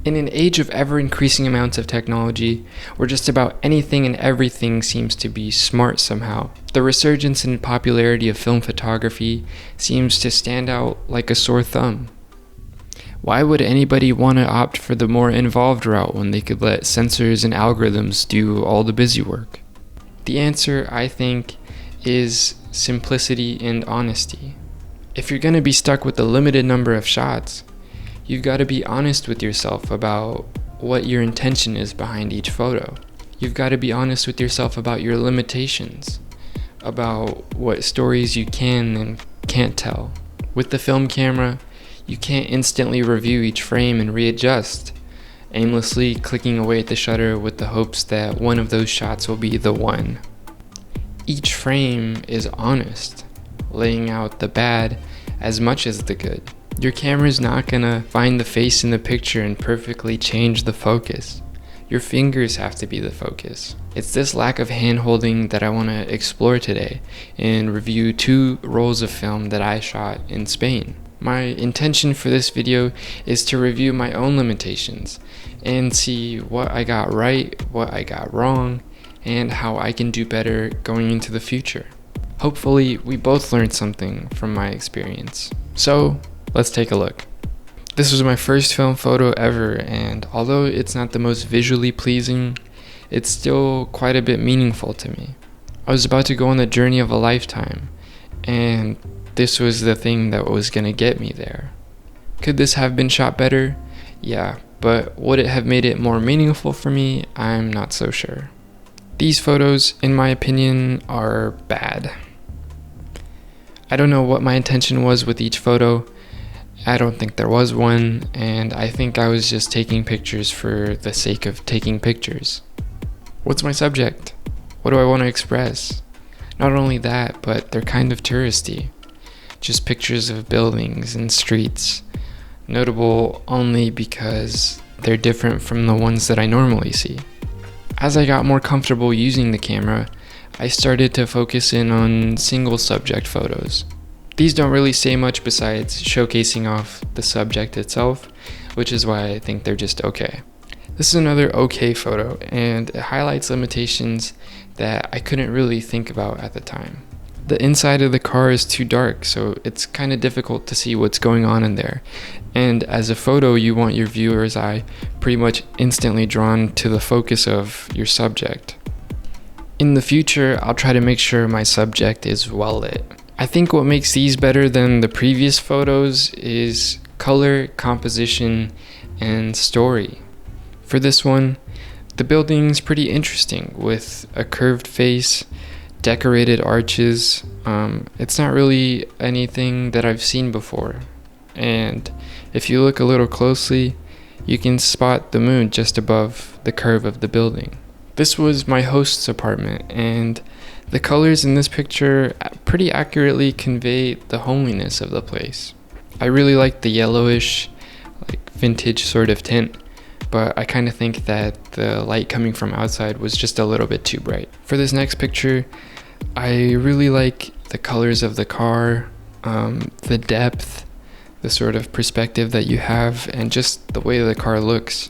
In an age of ever-increasing amounts of technology, where just about anything and everything seems to be smart somehow, the resurgence in popularity of film photography seems to stand out like a sore thumb. Why would anybody want to opt for the more involved route when they could let sensors and algorithms do all the busy work? The answer, I think, is simplicity and honesty. If you're going to be stuck with a limited number of shots, you've got to be honest with yourself about what your intention is behind each photo. You've got to be honest with yourself about your limitations, about what stories you can and can't tell. With the film camera, you can't instantly review each frame and readjust, aimlessly clicking away at the shutter with the hopes that one of those shots will be the one. Each frame is honest, laying out the bad as much as the good. Your camera's not gonna find the face in the picture and perfectly change the focus. Your fingers have to be the focus. It's this lack of hand-holding that I want to explore today and review 2 rolls of film that I shot in Spain. My intention for this video is to review my own limitations and see what I got right, what I got wrong, and how I can do better going into the future. Hopefully, we both learned something from my experience. So, let's take a look. This was my first film photo ever, and although it's not the most visually pleasing, it's still quite a bit meaningful to me. I was about to go on the journey of a lifetime, and this was the thing that was gonna get me there. Could this have been shot better? Yeah, but would it have made it more meaningful for me? I'm not so sure. These photos, in my opinion, are bad. I don't know what my intention was with each photo. I don't think there was one, and I think I was just taking pictures for the sake of taking pictures. What's my subject? What do I want to express? Not only that, but they're kind of touristy. Just pictures of buildings and streets, notable only because they're different from the ones that I normally see. As I got more comfortable using the camera, I started to focus in on single subject photos. These don't really say much besides showcasing off the subject itself, which is why I think they're just okay. This is another okay photo, and it highlights limitations that I couldn't really think about at the time. The inside of the car is too dark, so it's kind of difficult to see what's going on in there. And as a photo, you want your viewer's eye pretty much instantly drawn to the focus of your subject. In the future, I'll try to make sure my subject is well lit. I think what makes these better than the previous photos is color, composition, and story. For this one, the building's pretty interesting with a curved face, decorated arches. It's not really anything that I've seen before. And if you look a little closely, you can spot the moon just above the curve of the building. This was my host's apartment, and the colors in this picture pretty accurately convey the homeliness of the place. I really like the yellowish, vintage sort of tint, but I kind of think that the light coming from outside was just a little bit too bright. For this next picture, I really like the colors of the car, the depth, the sort of perspective that you have, and just the way the car looks.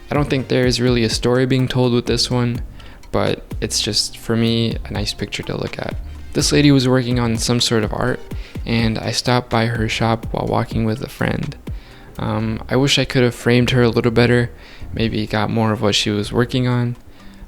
I don't think there is really a story being told with this one, but it's just, for me, a nice picture to look at. This lady was working on some sort of art, and I stopped by her shop while walking with a friend. I wish I could have framed her a little better, maybe got more of what she was working on,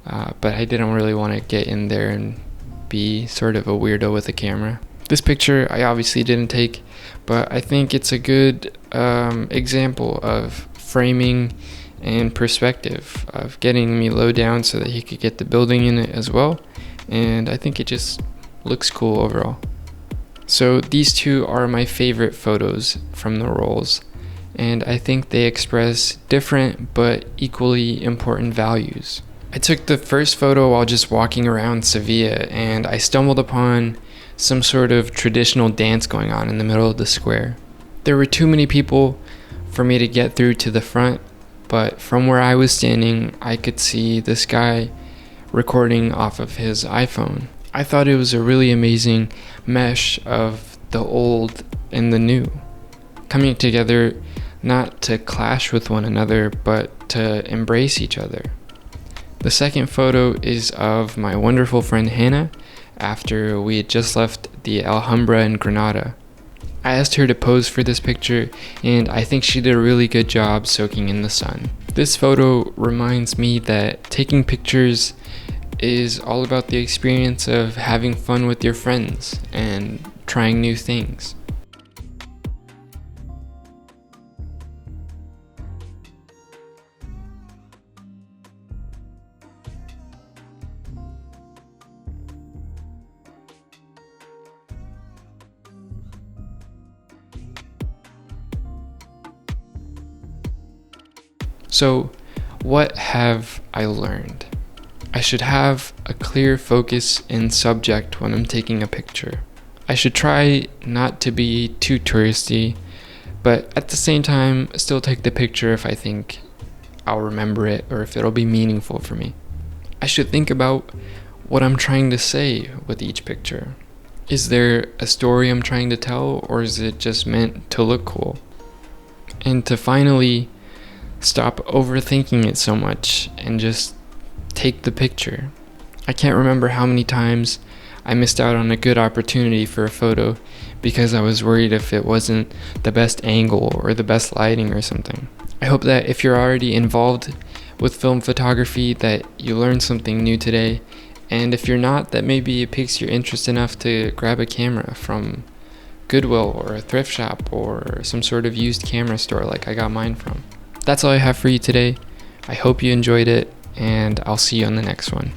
but I didn't really want to get in there and be sort of a weirdo with a camera. This picture I obviously didn't take, but I think it's a good example of framing and perspective, of getting me low down so that he could get the building in it as well, and I think it just looks cool overall. So these 2 are my favorite photos from the rolls, and I think they express different but equally important values. I took the first photo while just walking around Sevilla, and I stumbled upon some sort of traditional dance going on in the middle of the square. There were too many people for me to get through to the front, but from where I was standing, I could see this guy recording off of his iPhone. I thought it was a really amazing mesh of the old and the new, coming together not to clash with one another, but to embrace each other. The second photo is of my wonderful friend Hannah after we had just left the Alhambra in Granada. I asked her to pose for this picture, and I think she did a really good job soaking in the sun. This photo reminds me that taking pictures is all about the experience of having fun with your friends and trying new things. So, what have I learned? I should have a clear focus and subject when I'm taking a picture. I should try not to be too touristy, but at the same time, still take the picture if I think I'll remember it or if it'll be meaningful for me. I should think about what I'm trying to say with each picture. Is there a story I'm trying to tell, or is it just meant to look cool? And to finally stop overthinking it so much and just take the picture. I can't remember how many times I missed out on a good opportunity for a photo because I was worried if it wasn't the best angle or the best lighting or something. I hope that if you're already involved with film photography that you learned something new today, and if you're not, that maybe it piques your interest enough to grab a camera from Goodwill or a thrift shop or some sort of used camera store like I got mine from. That's all I have for you today. I hope you enjoyed it, and I'll see you on the next one.